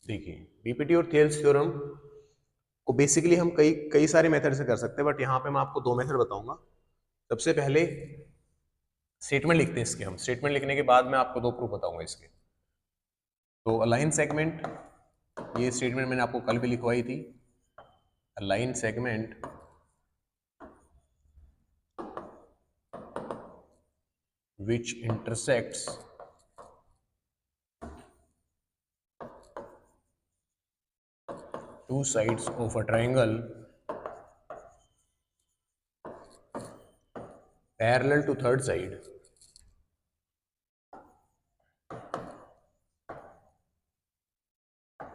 देखिए, बीपीटी और Thales theorem को बेसिकली हम कई कई सारे मेथड से कर सकते हैं, बट यहाँ पे मैं आपको दो मेथड बताऊंगा। सबसे पहले स्टेटमेंट लिखते हैं इसके, हम स्टेटमेंट लिखने के बाद मैं आपको दो प्रूफ बताऊंगा इसके। तो अलाइन सेगमेंट, ये स्टेटमेंट मैंने आपको कल भी लिखवाई थी। Align segment which intersects two sides of a triangle parallel to third side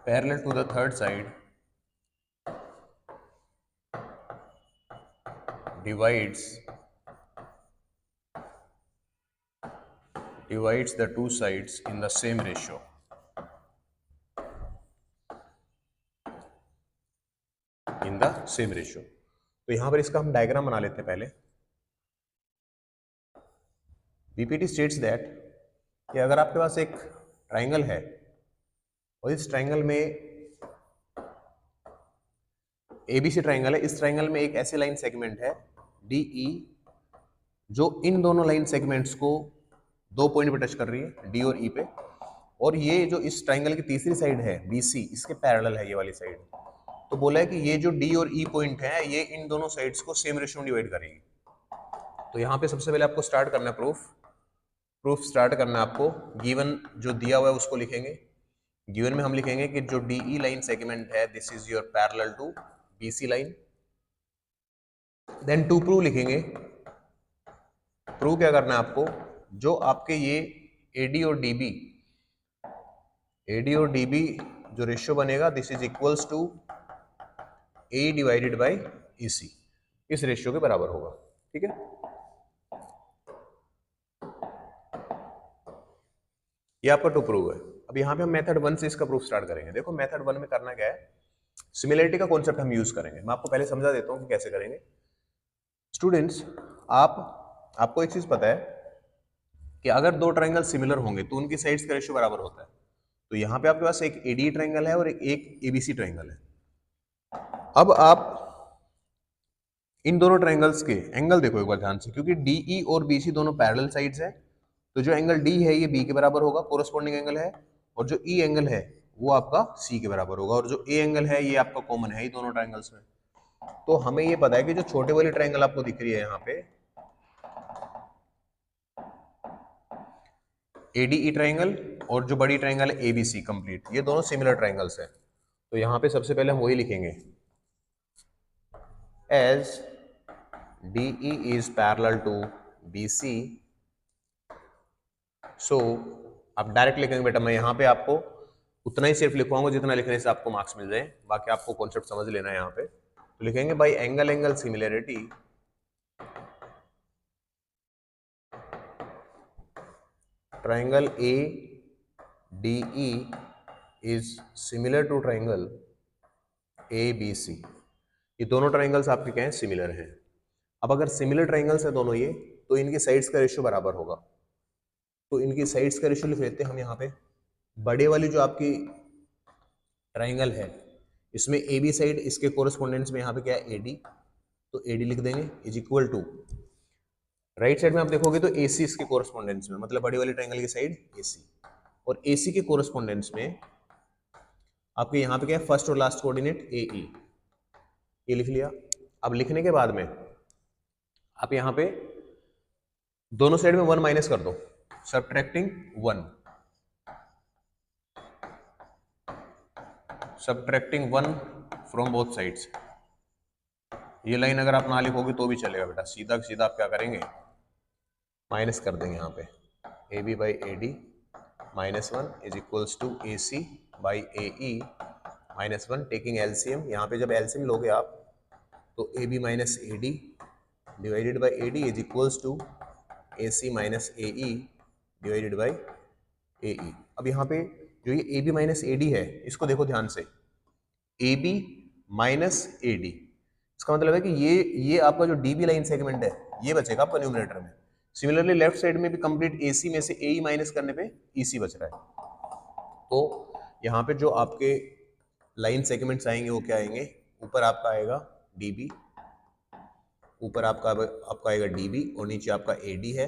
parallel to the third side divides the two sides in the same ratio. In the same ratio. तो यहां पर इसका हम डायग्राम बना लेते हैं पहले। BPT states that कि अगर आपके पास एक ट्राइंगल है और इस ट्राइंगल में एबीसी ट्राइंगल है, इस ट्राइंगल में एक ऐसी लाइन सेगमेंट है डीई जो इन दोनों लाइन सेगमेंट्स को दो पॉइंट पे टच कर रही है, डी और ई पे, और ये जो इस ट्राइंगल की तीसरी साइड है बीसी, इसके पैरेलल है ये वाली साइड। तो बोला है कि ये जो डी और ई पॉइंट है ये इन दोनों साइड्स को सेम रेशियो में डिवाइड करेगी। तो यहाँ पे सबसे पहले आपको स्टार्ट करना है प्रूफ स्टार्ट करना है आपको। गिवन जो दिया हुआ है उसको लिखेंगे। गिवन में हम लिखेंगे कि जो डीई लाइन सेगमेंट है this is your parallel to BC line. Then to prove लिखेंगे। प्रूव क्या करना है आपको, जो आपके ये एडी और डीबी जो रेशियो बनेगा this is equals to A divided by E C, इस रेशियो के बराबर होगा। ठीक है, ये आपका टू प्रूव है। अब यहाँ पे हम मेथड 1 से इसका प्रूफ स्टार्ट करेंगे। देखो मेथड 1 में करना क्या है, सिमिलरिटी का कॉन्सेप्ट हम यूज करेंगे। मैं आपको पहले समझा देता हूँ कि कैसे करेंगे। स्टूडेंट्स, आपको एक चीज पता है कि अगर दो ट्राइंगल सिमिलर होंगे तो उनकी साइड्स का रेशियो बराबर होता है। तो यहाँ पे आपके पास एक एडी ट्राइंगल है और एक एबीसी ट्राइंगल है। अब आप इन दोनों ट्राइंगल्स के एंगल देखो एक बार ध्यान से, क्योंकि डीई और बीसी दोनों पैरेलल साइड्स हैं। तो जो एंगल डी है ये बी के बराबर होगा, कोरस्पॉन्डिंग एंगल है, और जो ई एंगल है वो आपका सी के बराबर होगा, और जो ए एंगल है ये आपका कॉमन है ही दोनों ट्राइंगल्स में। तो हमें ये पता है कि जो छोटे वाली ट्राइंगल आपको दिख रही है यहाँ पे एडीई ट्राइंगल, और जो बड़ी ट्राइंगल है एबीसी कंप्लीट, ये दोनों सिमिलर ट्राइंगल्स हैं। तो यहाँ पे सबसे पहले हम वही लिखेंगे, as DE is parallel to BC, so आप डायरेक्ट लिखेंगे बेटा। मैं यहाँ पे आपको उतना ही सिर्फ लिखवाऊंगा जितना लिखने से आपको मार्क्स मिल जाए, बाकी आपको कॉन्सेप्ट समझ लेना है यहाँ पे। तो लिखेंगे by angle similarity triangle ADE is similar to triangle ABC। ये दोनों ट्राइंगल्स आपके क्या हैं, सिमिलर हैं। अब अगर सिमिलर ट्राइंगल्स है दोनों ये, तो इनकी साइड्स का रेशियो बराबर होगा। तो इनकी साइड्स का रेशियो लिख लेते हैं हम यहाँ पे। बड़े वाली जो आपकी ट्राइंगल है इसमें ए बी साइड, इसके कोरस्पोंडेंस में यहाँ पे क्या है एडी, तो एडी लिख देंगे is equal to, right side में आप देखोगे तो एसी इसके कोरस्पोंडेंस में, मतलब बड़ी वाली ट्राइंगल की साइड एसी, और एसी के कोरस्पोंडेंस में आपके यहाँ पे क्या है, फर्स्ट और लास्ट कोऑर्डिनेट ए ई, ये लिख लिया। अब लिखने के बाद में आप यहाँ पे दोनों साइड में 1 माइनस कर दो, subtracting 1, subtracting 1 from both sides. ये लाइन अगर आप ना लिखोगे तो भी चलेगा बेटा, सीधा सीधा आप क्या करेंगे, माइनस कर देंगे यहाँ पे, A B by A D minus 1 is equals to A C by A E minus 1, taking LCM. यहाँ पे जब एलसीएम लोगे आप तो A B minus A D divided by A D is equals to A C minus A E divided by A E. अब यहाँ पे जो ये A B minus A D है इसको देखो ध्यान से, A B minus A D, इसका मतलब है कि ये आपका जो डी बी लाइन सेगमेंट है ये बचेगा आपका न्यूमरेटर में। सिमिलरली लेफ्ट साइड में भी कंप्लीट ए सी में से ए ई माइनस करने पे ई सी बच रहा है। तो यहाँ पे जो आपके लाइन सेगमेंट्स आएंगे वो क्या आएंगे, ऊपर आपका आएगा डीबी, ऊपर आपका आएगा डीबी और नीचे आपका एडी है।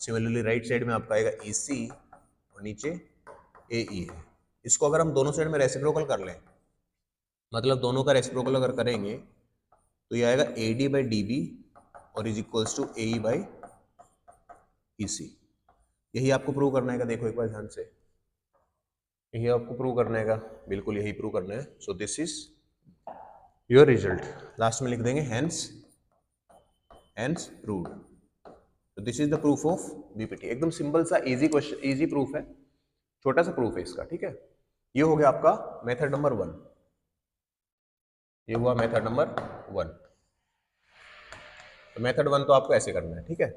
सिमिलरली राइट साइड में आपका आएगा ईसी और नीचे एई है। इसको अगर हम दोनों साइड में रेसिप्रोकल कर लें, मतलब दोनों का रेसिप्रोकल अगर करेंगे तो ये आएगा एडी बाई डीबी और is equals to AE by EC. यही आपको प्रूव करना है। देखो एक बार ध्यान से, यही आपको प्रूव करना है, बिल्कुल यही प्रूव करना है। So this is your result. Last में लिख देंगे हेंस प्रूव्ड। तो this is the proof of BPT. एकदम सिंपल सा इजी क्वेश्चन, इजी प्रूफ है, छोटा सा प्रूफ है इसका, ठीक है। ये हो गया आपका मेथड नंबर 1, ये हुआ मेथड नंबर 1। तो मेथड 1 तो आपको ऐसे करना है, ठीक है।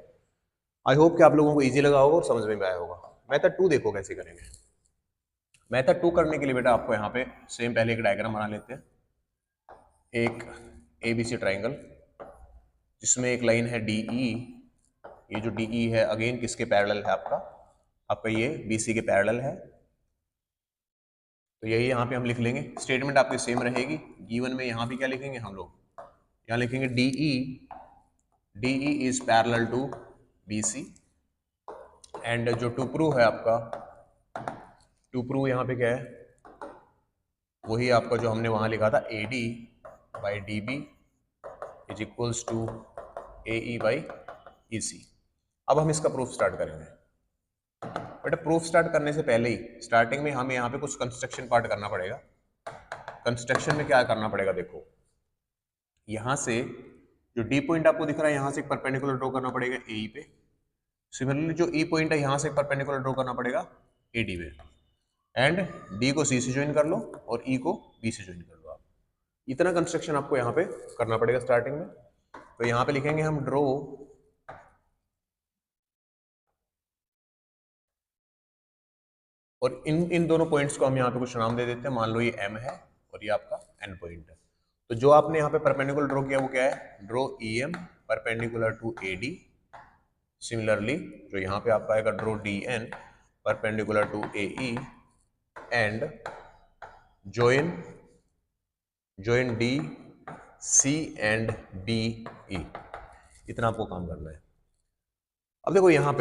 आई होप कि आप लोगों को इजी लगा होगा और समझ में भी आया होगा। मेथड 2 देखो कैसे करेंगे। मेथड 2 करने के लिए बेटा आपको यहाँ पे सेम पहले एक डायग्राम बना लेते हैं। एक एबीसी ट्राइंगल जिसमें एक लाइन है डीई, ये जो डीई है अगेन किसके पैरेलल है, आपका ये बीसी के पैरेलल है। तो यही यहाँ पे हम लिख लेंगे। स्टेटमेंट आपकी सेम रहेगी। गिवन में यहाँ भी क्या लिखेंगे हम लोग, यहाँ लिखेंगे DE is parallel to BC and जो टू प्रूव है आपका, टू प्रूव यहाँ पे क्या है, वही आपका जो हमने वहां लिखा था AD by DB is equals to AE by EC. अब हम इसका प्रूफ स्टार्ट करेंगे। बेटा प्रूफ स्टार्ट करने से पहले ही स्टार्टिंग में हमें यहाँ पे कुछ कंस्ट्रक्शन पार्ट करना पड़ेगा। कंस्ट्रक्शन में क्या करना पड़ेगा, देखो यहाँ से जो डी पॉइंट आपको दिख रहा है यहाँ से एक परपेंडिकुलर ड्रॉ करना पड़ेगा एई पे। सिमिलरली जो ई पॉइंट है यहाँ से एक परपेंडिकुलर ड्रॉ करना पड़ेगा एडी पे, एंड डी को सी से ज्वाइन कर लो और ई को बी से ज्वाइन कर लो। आप इतना कंस्ट्रक्शन आपको यहाँ पे करना पड़ेगा स्टार्टिंग में। तो यहाँ पे लिखेंगे हम ड्रॉ और इन दोनों पॉइंट्स को हम यहाँ पे कुछ नाम दे देते हैं। मान लो ये एम है और ये आपका एन पॉइंट है। तो जो आपने यहाँ पे परपेंडिकुलर ड्रॉ किया वो क्या है, draw E M perpendicular to A D. Similarly जो यहाँ पे आपका आएगा draw D N perpendicular to A E and join D, C and B, E। इतना आपको काम करना है। अब देखो यहाँ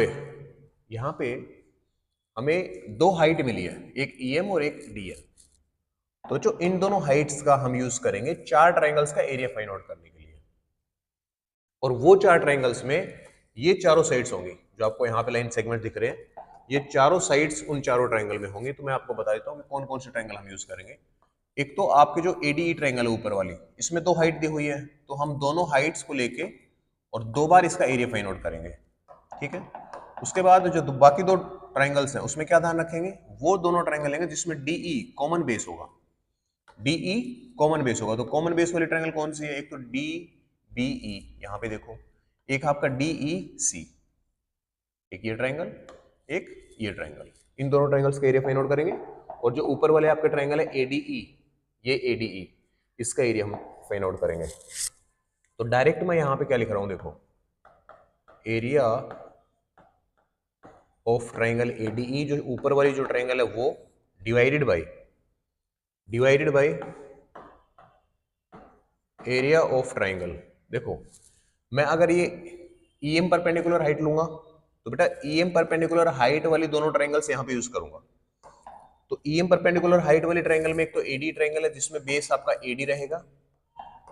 पे हमें दो हाइट मिली है, एक EM और एक DN। तो जो इन दोनों हाइट्स का हम यूज करेंगे चार ट्राइंगल्स का एरिया फाइंड आउट करने के लिए। और वो चार ट्राइंगल्स में ये चारों साइड्स होंगी जो आपको यहाँ पे लाइन सेगमेंट दिख रहे हैं, ये चारों साइड्स उन चारों ट्राइंगल में होंगी। तो मैं आपको बता देता हूँ कि कौन कौन से ट्राइंगल हम यूज करेंगे। एक तो आपके जो एडीई ट्राइंगल है ऊपर वाली, इसमें दो हाइट दी हुई है, तो हम दोनों हाइट्स को लेके और दो बार इसका एरिया फाइंड आउट करेंगे, ठीक है। उसके बाद जो बाकी दो ट्राइंगल्स हैं उसमें क्या ध्यान रखेंगे, वो दोनों ट्राइंगल लेंगे जिसमें डीई कॉमन बेस होगा, डीई कॉमन बेस होगा। तो कॉमन बेस वाली ट्राइंगल कौन सी है, एक तो डी बीई, यहाँ पे देखो, एक आपका डीई सी, एक ये ट्राइंगल, एक ये ट्राइंगल। इन दोनों ट्राइंगल्स का एरिया फाइंड आउट करेंगे। और जो ऊपर वाले आपके ट्राइंगल है एडीई, ये एडीई, इसका एरिया हम फाइंड आउट करेंगे। तो डायरेक्ट मैं यहां पे क्या लिख रहा हूं, देखो एरिया ऑफ ट्राइंगल एडीई, जो ऊपर वाली जो ट्राइंगल है वो divided by area of triangle. देखो मैं अगर ये ईएम परपेंडिकुलर हाइट लूंगा तो बेटा ईएम परपेंडिकुलर हाइट वाली दोनों ट्राइंगल्स यहां पे यूज करूंगा। तो ईएम परपेंडिकुलर हाइट वाले ट्राइंगल में एक तो एडी ट्राइंगल है जिसमें बेस आपका एडी रहेगा,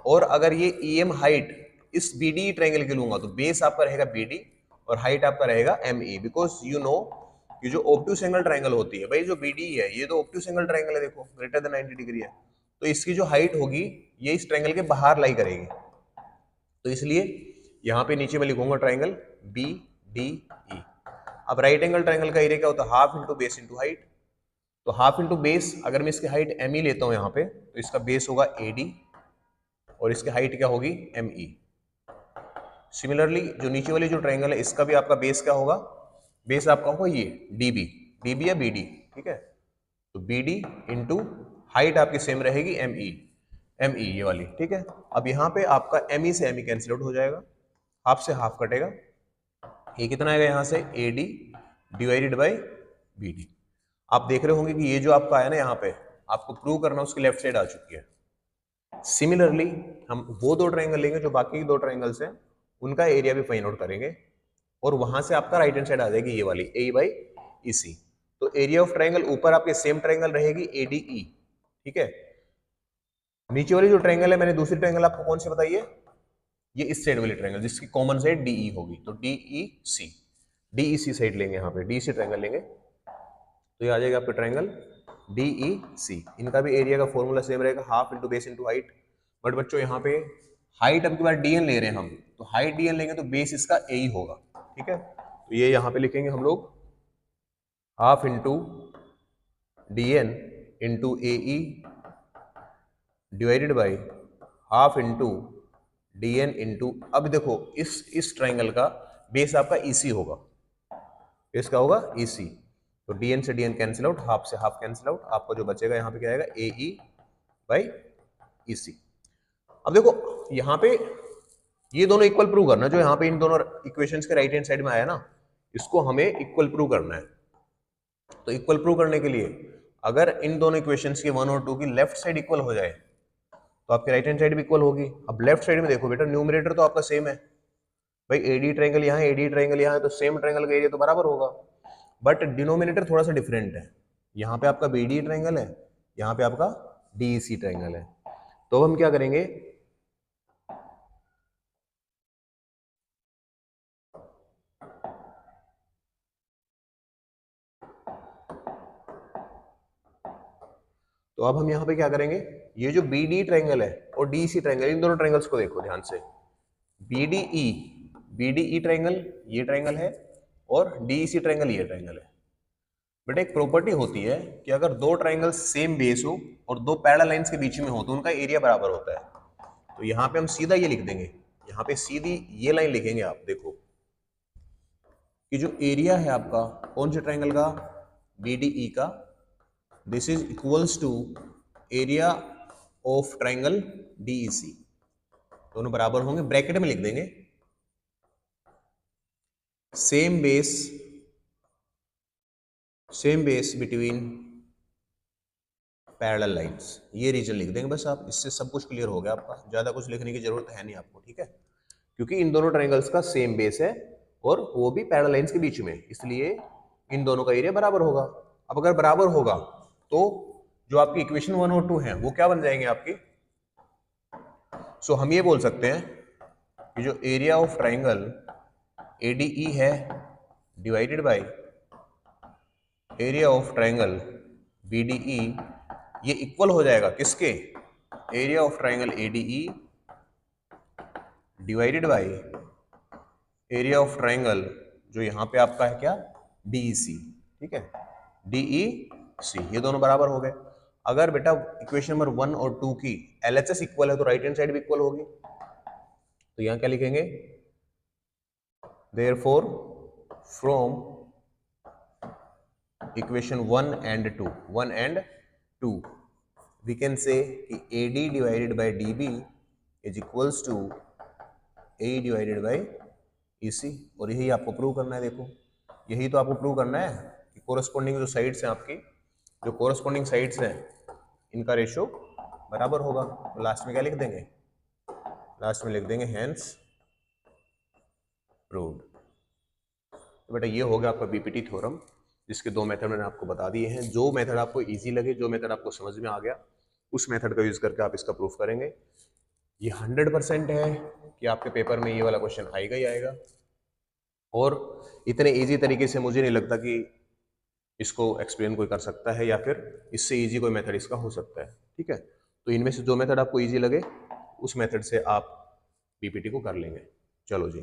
और अगर ये ईएम हाइट इस बीडी ट्राइंगल के लूंगा तो बेस आपका रहेगा बीडी और हाइट आपका रहेगा एमई। बिकॉज यू नो कि जो ऑब्ट्यूस एंगल ट्राइंगल होती है, भाई जो बीडी है ये तो ऑब्ट्यूस एंगल ट्राइंगल है, देखो ग्रेटर देन 90 डिग्री है, तो इसकी जो हाइट होगी ये इस ट्राइंगल के बाहर लाई करेगी। तो इसलिए यहाँ पे नीचे मैं लिखूंगा ट्राइंगल बी डी ई। अब राइट एंगल ट्राइंगल का एरिया क्या होता है, half into base into height. तो हाफ इंटू बेस, अगर मैं इसकी हाइट एम ई लेता हूं यहाँ पे, तो इसका बेस होगा एडी और इसकी हाइट क्या होगी एम ई। सिमिलरली जो नीचे वाली जो ट्राइंगल है इसका भी आपका बेस क्या होगा, बेस आपका होगा ये डीबी, डीबी या बीडी, ठीक है। तो बीडी इंटू हाइट आपकी सेम रहेगी एमई, एमई ये वाली, ठीक है। अब यहाँ पे आपका एमई से एमई कैंसिल आउट हो जाएगा, हाफ से हाफ कटेगा, ये कितना आएगा यहाँ से एडी डिवाइडेड बाई बीडी। आप देख रहे होंगे कि ये जो आपका आया ना यहाँ पे आपको प्रूव करना उसकी लेफ्ट साइड आ चुकी है। सिमिलरली हम वो दो ट्रायंगल लेंगे जो बाकी के दो ट्रायंगल्स हैं, उनका एरिया भी फाइंड आउट करेंगे और वहां से आपका राइट हैंड साइड आ जाएगी ये वाली ए बाई ई सी। तो एरिया ऑफ ट्रायंगल ऊपर आपके सेम ट्रायंगल रहेगी एडीई, ठीक है। नीचे वाली जो ट्रायंगल है मैंने दूसरी ट्रायंगल आपको कौन सी बताई है, ये इस साइड वाली ट्रायंगल जिसकी कॉमन साइड डीई होगी, तो डीई सी, डीई सी साइड लेंगे, यहाँ पे डी सी ट्रायंगल लेंगे तो ये आ जाएगा आपका ट्रायंगल डीई सी। इनका भी एरिया का फॉर्मूला सेम रहेगा, half into base into height. But बच्चों यहाँ पे हाइट अब की बार डीएन ले रहे हैं हम, तो हाइट डीएन लेंगे तो बेस इसका ए ही होगा, ठीक है। तो ये यहाँ पे लिखेंगे हम लोग half into DN into A E divided by half into DN into, अब देखो इस ट्राइंगल का बेस आपका ईसी होगा, बेस का होगा ईसी, तो डीएन से डीएन कैंसिल आउट, हाफ से हाफ कैंसिल आउट, आपको जो बचेगा यहाँ पे क्या आएगा ए ई बाई ईसी। अब देखो यहाँ पे ये दोनों इक्वल प्रूव करना, जो यहाँ पे इन दोनों इक्वेशंस के राइट हैंड साइड में आया ना, इसको हमें इक्वल प्रूव करना है। तो इक्वल प्रूव करने के लिए अगर इन दोनों इक्वेशंस के 1 और 2 की लेफ्ट साइड इक्वल हो जाए तो आपकी राइट हैंड साइड भी इक्वल होगी। अब लेफ्ट साइड में देखो बेटा, न्यूमरेटर तो आपका सेम है भाई, एडी ट्रायंगल यहाँ है, एडी ट्रायंगल यहाँ है, तो सेम ट्रायंगल का एरिया तो बराबर होगा। बट डिनोमिनेटर थोड़ा सा डिफरेंट है, यहाँ पे आपका बीडी ट्रायंगल है, यहाँ पे आपका डीसी ट्रायंगल है। तो हम क्या करेंगे, तो अब हम यहाँ पे क्या करेंगे, ये जो बीडी ट्रायंगल है और डीसी ट्रायंगल, इन दोनों ट्रायंगल्स को देखो ध्यान से, बीडीई, बीडीई ट्रायंगल ये ट्रायंगल है और डीसी ट्रायंगल ये ट्रायंगल है। बेटा एक प्रॉपर्टी होती है कि अगर दो ट्रायंगल्स सेम बेस हो और दो पैरेलल लाइंस के बीच में हो तो उनका एरिया बराबर होता है। तो यहाँ पे हम सीधा ये लिख देंगे, यहाँ पे सीधी ये लाइन लिखेंगे, आप देखो कि जो एरिया है आपका कौन से ट्रायंगल का, बीडीई का, this is equals to area of triangle DEC, दोनों बराबर होंगे, ब्रैकेट में लिख देंगे same base between parallel lines, ये रीजन लिख देंगे बस आप, इससे सब कुछ क्लियर हो गया आपका, ज्यादा कुछ लिखने की जरूरत है नहीं आपको, ठीक है। क्योंकि इन दोनों ट्रायंगल्स का सेम बेस है और वो भी पैरेलल लाइंस के बीच में, इसलिए इन दोनों का एरिया बराबर होगा। अब अगर बराबर होगा तो जो आपकी इक्वेशन 1 और 2 है वो क्या बन जाएंगे आपकी, सो हम ये बोल सकते हैं कि जो एरिया ऑफ ट्रायंगल एडीई है divided by area of triangle BDE, ये इक्वल हो जाएगा किसके, area of triangle ADE divided by area of triangle जो यहां पे आपका है क्या डीईसी, ठीक है, डीईसी, ये दोनों बराबर हो गए। अगर बेटा इक्वेशन नंबर 1 और 2 की एलएचएस इक्वल है तो राइट हैंड साइड भी इक्वल होगी, तो यहां क्या लिखेंगे, therefore from equation 1 and 2 we can say कि AD divided by DB is equals to A divided by EC, और यही आपको प्रूव करना है। देखो यही तो आपको प्रूव करना है कि कोरस्पॉन्डिंग जो साइड्स हैं आपकी, जो कोरस्पॉन्डिंग साइड्स हैं इनका रेशियो बराबर होगा। तो लास्ट में क्या लिख देंगे, लास्ट में लिख देंगे हेंस प्रूव्ड। तो बेटा ये हो गया आपका बीपीटी थ्योरम, जिसके दो मेथड मैंने आपको बता दिए हैं। जो मेथड आपको इजी लगे, जो मेथड आपको समझ में आ गया, उस मेथड का यूज करके आप इसका प्रूफ करेंगे। ये 100% है कि आपके पेपर में ये वाला क्वेश्चन आएगा ही आएगा, और इतने इजी तरीके से मुझे नहीं लगता कि इसको एक्सप्लेन कोई कर सकता है या फिर इससे इजी कोई मेथड इसका हो सकता है, ठीक है। तो इनमें से जो मेथड आपको इजी लगे उस मेथड से आप बीपीटी को कर लेंगे। चलो जी।